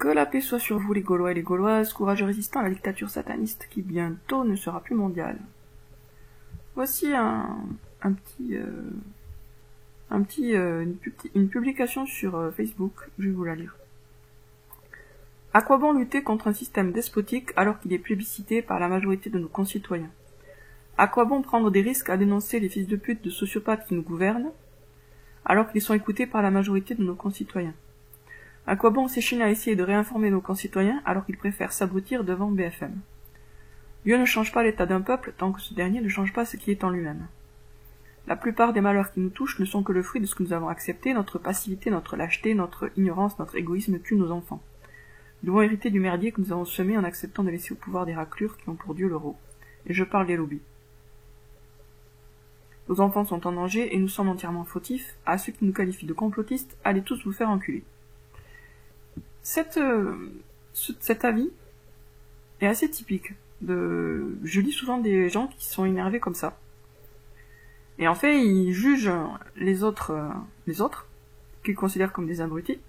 Que la paix soit sur vous les Gaulois et les Gauloises, courageux résistants à la dictature sataniste qui bientôt ne sera plus mondiale. Voici une publication sur Facebook, je vais vous la lire. À quoi bon lutter contre un système despotique alors qu'il est plébiscité par la majorité de nos concitoyens? À quoi bon prendre des risques à dénoncer les fils de pute de sociopathes qui nous gouvernent alors qu'ils sont écoutés par la majorité de nos concitoyens? À quoi bon s'échiner à essayer de réinformer nos concitoyens alors qu'ils préfèrent s'abrutir devant BFM? Dieu ne change pas l'état d'un peuple tant que ce dernier ne change pas ce qui est en lui-même. La plupart des malheurs qui nous touchent ne sont que le fruit de ce que nous avons accepté, notre passivité, notre lâcheté, notre ignorance, notre égoïsme tuent nos enfants. Nous devons hériter du merdier que nous avons semé en acceptant de laisser au pouvoir des raclures qui ont pour Dieu l'euro. Et je parle des lobbies. Nos enfants sont en danger et nous sommes entièrement fautifs. À ceux qui nous qualifient de complotistes, allez tous vous faire enculer. Cet avis est assez typique. Je lis souvent des gens qui sont énervés comme ça. Et en fait, ils jugent les autres, qu'ils considèrent comme des abrutis.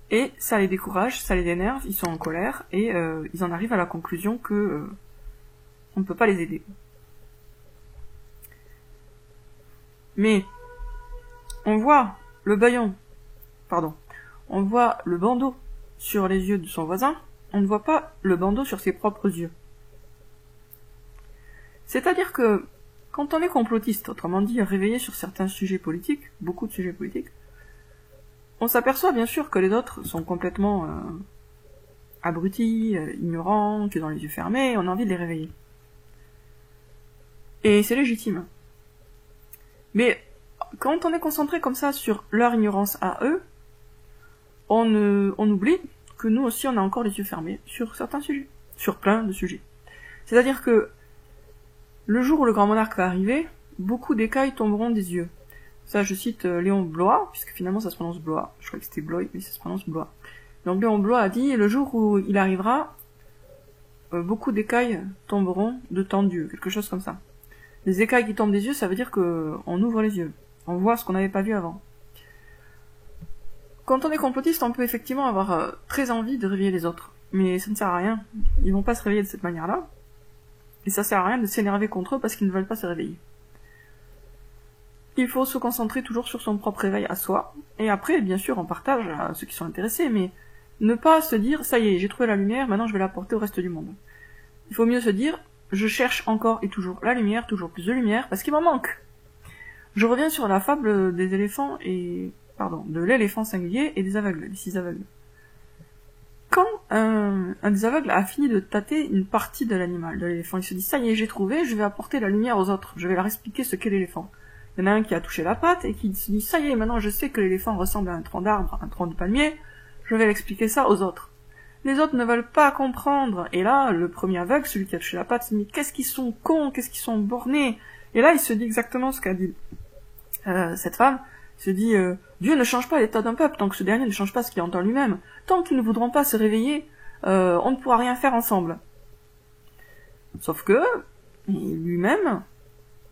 Et ça les décourage, ça les énerve, ils sont en colère, et ils en arrivent à la conclusion que on ne peut pas les aider. Mais on voit le bandeau sur les yeux de son voisin, on ne voit pas le bandeau sur ses propres yeux. C'est-à-dire que, quand on est complotiste, autrement dit réveillé sur certains sujets politiques, beaucoup de sujets politiques, on s'aperçoit bien sûr que les autres sont complètement abrutis, ignorants, qui ont les yeux fermés, et on a envie de les réveiller. Et c'est légitime. Mais quand on est concentré comme ça sur leur ignorance à eux, on oublie que nous aussi on a encore les yeux fermés sur certains sujets, sur plein de sujets. C'est-à-dire que le jour où le grand monarque va arriver, beaucoup d'écailles tomberont des yeux. Ça, je cite Léon Bloy, puisque finalement ça se prononce Blois. Je crois que c'était Bloy, mais ça se prononce Blois. Donc Léon Bloy a dit, le jour où il arrivera, beaucoup d'écailles tomberont de tant Dieu, quelque chose comme ça. Les écailles qui tombent des yeux, ça veut dire que on ouvre les yeux. On voit ce qu'on n'avait pas vu avant. Quand on est complotiste, on peut effectivement avoir très envie de réveiller les autres. Mais ça ne sert à rien. Ils vont pas se réveiller de cette manière-là. Et ça sert à rien de s'énerver contre eux parce qu'ils ne veulent pas se réveiller. Il faut se concentrer toujours sur son propre réveil à soi. Et après, bien sûr, on partage à ceux qui sont intéressés, mais ne pas se dire, ça y est, j'ai trouvé la lumière, maintenant je vais l'apporter au reste du monde. Il faut mieux se dire, je cherche encore et toujours la lumière, toujours plus de lumière, parce qu'il m'en manque. Je reviens sur la fable des éléphants de l'éléphant singulier et des aveugles, des 6 aveugles. Quand un des aveugles a fini de tâter une partie de l'animal, de l'éléphant, il se dit, ça y est, j'ai trouvé, je vais apporter la lumière aux autres, je vais leur expliquer ce qu'est l'éléphant. Il y en a un qui a touché la patte et qui se dit, ça y est, maintenant je sais que l'éléphant ressemble à un tronc d'arbre, un tronc de palmier, je vais l'expliquer ça aux autres. Les autres ne veulent pas comprendre, et là, le premier aveugle, celui qui a touché la patte, se dit, qu'est-ce qu'ils sont cons, qu'est-ce qu'ils sont bornés, et là, il se dit exactement ce qu'a dit cette femme, il se dit, Dieu ne change pas l'état d'un peuple, tant que ce dernier ne change pas ce qu'il entend lui-même, tant qu'ils ne voudront pas se réveiller, on ne pourra rien faire ensemble. Sauf que, lui-même,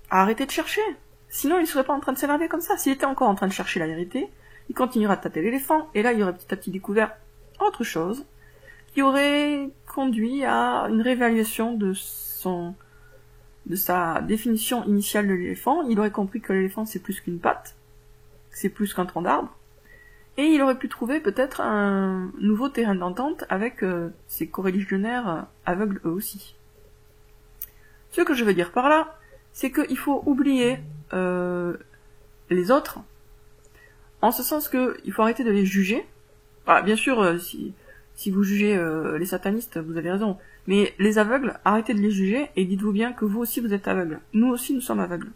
a arrêté de chercher. Sinon, il ne serait pas en train de s'énerver comme ça. S'il était encore en train de chercher la vérité, il continuera de tâter l'éléphant, et là, il aurait petit à petit découvert autre chose, qui aurait conduit à une réévaluation de sa définition initiale de l'éléphant. Il aurait compris que l'éléphant, c'est plus qu'une patte, c'est plus qu'un tronc d'arbre, et il aurait pu trouver peut-être un nouveau terrain d'entente avec ses coreligionnaires aveugles eux aussi. Ce que je veux dire par là, c'est qu'il faut oublier les autres, en ce sens que il faut arrêter de les juger. Voilà, bien sûr, si vous jugez les satanistes, vous avez raison, mais les aveugles, arrêtez de les juger, et dites-vous bien que vous aussi vous êtes aveugles. Nous aussi nous sommes aveugles.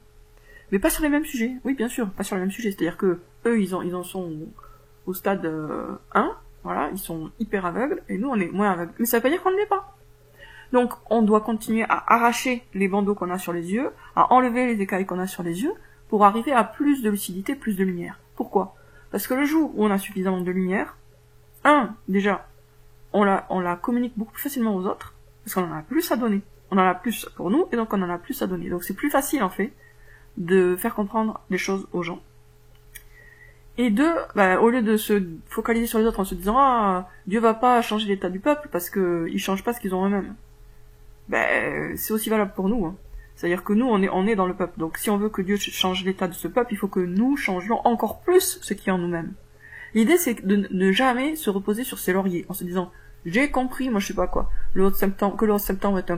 Mais pas sur les mêmes sujets, oui bien sûr, pas sur les mêmes sujets, c'est-à-dire que eux ils en sont au stade 1, voilà, ils sont hyper aveugles, et nous on est moins aveugles. Mais ça veut pas dire qu'on ne l'est pas. Donc, on doit continuer à arracher les bandeaux qu'on a sur les yeux, à enlever les écailles qu'on a sur les yeux, pour arriver à plus de lucidité, plus de lumière. Pourquoi? Parce que le jour où on a suffisamment de lumière, déjà, on la communique beaucoup plus facilement aux autres, parce qu'on en a plus à donner. On en a plus pour nous, et donc on en a plus à donner. Donc c'est plus facile, en fait, de faire comprendre les choses aux gens. Et deux, au lieu de se focaliser sur les autres en se disant ah Dieu va pas changer l'état du peuple parce que ils changent pas ce qu'ils ont eux-mêmes. C'est aussi valable pour nous. Hein. C'est-à-dire que nous on est dans le peuple. Donc si on veut que Dieu change l'état de ce peuple, il faut que nous changions encore plus ce qui est en nous-mêmes. L'idée c'est de ne jamais se reposer sur ses lauriers en se disant j'ai compris, moi je sais pas quoi, le 11 septembre est un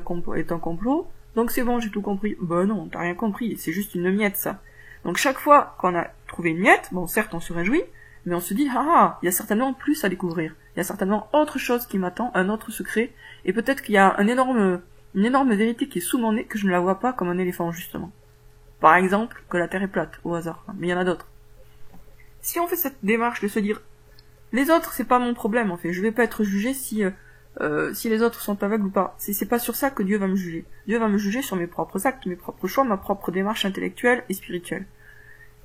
complot, donc c'est bon, j'ai tout compris. Non, t'as rien compris, c'est juste une miette ça. Donc chaque fois qu'on a trouvé une miette, bon certes on se réjouit, mais on se dit il y a certainement plus à découvrir, il y a certainement autre chose qui m'attend, un autre secret, et peut-être qu'il y a une énorme vérité qui est sous mon nez que je ne la vois pas comme un éléphant justement. Par exemple, que la Terre est plate, au hasard, mais il y en a d'autres. Si on fait cette démarche de se dire les autres c'est pas mon problème en fait, je vais pas être jugé si les autres sont aveugles ou pas. C'est pas sur ça que Dieu va me juger. Dieu va me juger sur mes propres actes, mes propres choix, ma propre démarche intellectuelle et spirituelle.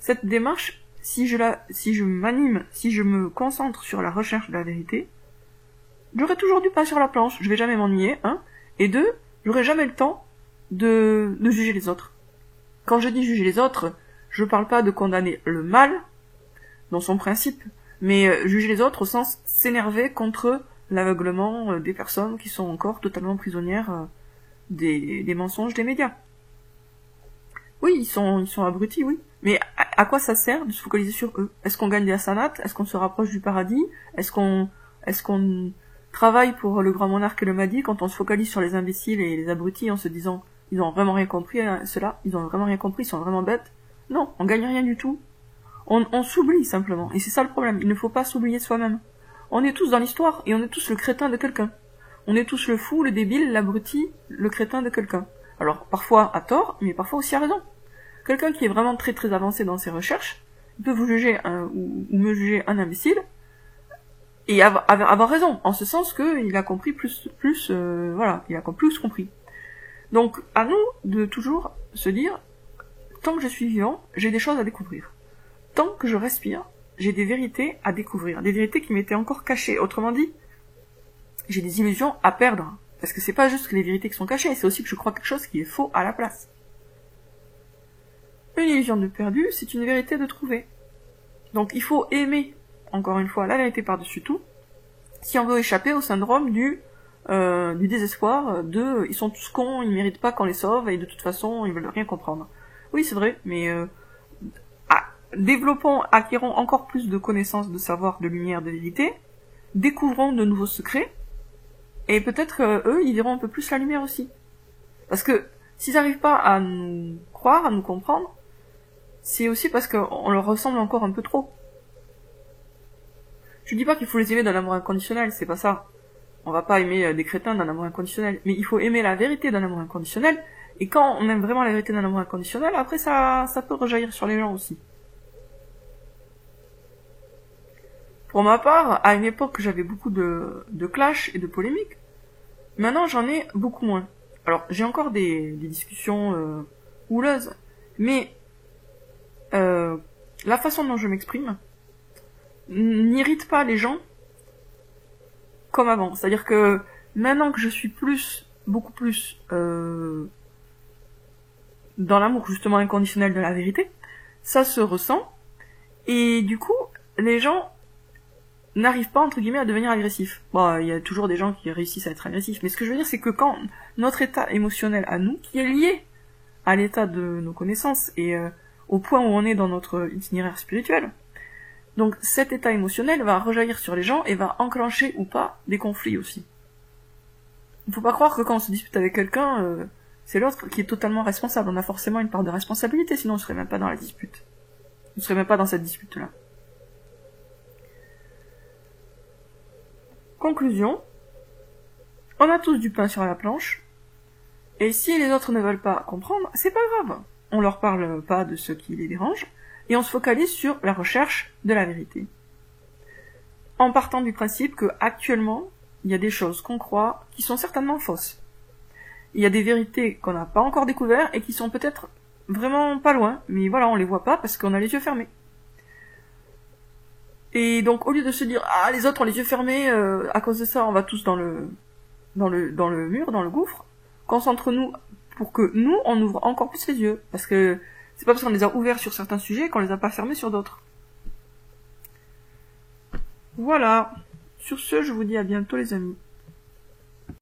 Cette démarche, si je m'anime, si je me concentre sur la recherche de la vérité, j'aurai toujours du pain sur la planche, je vais jamais m'ennuyer, et deux, j'aurai jamais le temps de juger les autres. Quand je dis juger les autres, je parle pas de condamner le mal, dans son principe, mais juger les autres au sens s'énerver contre l'aveuglement des personnes qui sont encore totalement prisonnières des mensonges des médias. Oui, ils sont abrutis, oui. Mais à quoi ça sert de se focaliser sur eux? Est-ce qu'on gagne des hasanats? Est-ce qu'on se rapproche du paradis? Est-ce qu'on travaille pour le grand monarque et le Mahdi quand on se focalise sur les imbéciles et les abrutis en se disant ils ont vraiment rien compris, ceux-là, ils ont vraiment rien compris, ils sont vraiment bêtes? Non, on gagne rien du tout. On s'oublie simplement, et c'est ça le problème, il ne faut pas s'oublier soi-même. On est tous dans l'histoire, et on est tous le crétin de quelqu'un. On est tous le fou, le débile, l'abruti, le crétin de quelqu'un. Alors, parfois à tort, mais parfois aussi à raison. Quelqu'un qui est vraiment très très avancé dans ses recherches, il peut vous juger ou me juger un imbécile, et avoir raison, en ce sens qu'il a compris il a plus compris. Donc, à nous de toujours se dire, tant que je suis vivant, j'ai des choses à découvrir. Tant que je respire, j'ai des vérités à découvrir, des vérités qui m'étaient encore cachées. Autrement dit, j'ai des illusions à perdre. Parce que c'est pas juste que les vérités qui sont cachées, c'est aussi que je crois quelque chose qui est faux à la place. Une illusion de perdu, c'est une vérité de trouver. Donc il faut aimer, encore une fois, la vérité par-dessus tout, si on veut échapper au syndrome du désespoir, ils sont tous cons, ils méritent pas qu'on les sauve, et de toute façon, ils veulent rien comprendre. Oui, c'est vrai, mais acquérons encore plus de connaissances, de savoir, de lumière, de vérité, découvrons de nouveaux secrets, et peut-être eux, ils verront un peu plus la lumière aussi. Parce que s'ils n'arrivent pas à nous croire, à nous comprendre, c'est aussi parce qu'on leur ressemble encore un peu trop. Je dis pas qu'il faut les aimer d'un amour inconditionnel, c'est pas ça. On va pas aimer des crétins d'un amour inconditionnel, mais il faut aimer la vérité d'un amour inconditionnel, et quand on aime vraiment la vérité d'un amour inconditionnel, après ça peut rejaillir sur les gens aussi. Pour ma part, à une époque, j'avais beaucoup de clashs et de polémiques. Maintenant, j'en ai beaucoup moins. Alors, j'ai encore des discussions houleuses, mais la façon dont je m'exprime n'irrite pas les gens comme avant. C'est-à-dire que maintenant que je suis beaucoup plus dans l'amour justement inconditionnel de la vérité, ça se ressent, et du coup, les gens n'arrivent pas, entre guillemets, à devenir agressifs. Bon, il y a toujours des gens qui réussissent à être agressifs, mais ce que je veux dire, c'est que quand notre état émotionnel à nous, qui est lié à l'état de nos connaissances et au point où on est dans notre itinéraire spirituel, donc cet état émotionnel va rejaillir sur les gens et va enclencher ou pas des conflits aussi. Il faut pas croire que quand on se dispute avec quelqu'un, c'est l'autre qui est totalement responsable. On a forcément une part de responsabilité, sinon on serait même pas dans la dispute. On serait même pas dans cette dispute-là. Conclusion, on a tous du pain sur la planche, et si les autres ne veulent pas comprendre, c'est pas grave. On leur parle pas de ce qui les dérange, et on se focalise sur la recherche de la vérité. En partant du principe que, actuellement, il y a des choses qu'on croit qui sont certainement fausses. Il y a des vérités qu'on n'a pas encore découvertes et qui sont peut-être vraiment pas loin, mais voilà, on les voit pas parce qu'on a les yeux fermés. Et donc, au lieu de se dire, ah, les autres ont les yeux fermés, à cause de ça, on va tous dans le mur, dans le gouffre, concentre-nous pour que nous, on ouvre encore plus les yeux. Parce que c'est pas parce qu'on les a ouverts sur certains sujets qu'on les a pas fermés sur d'autres. Voilà. Sur ce, je vous dis à bientôt les amis.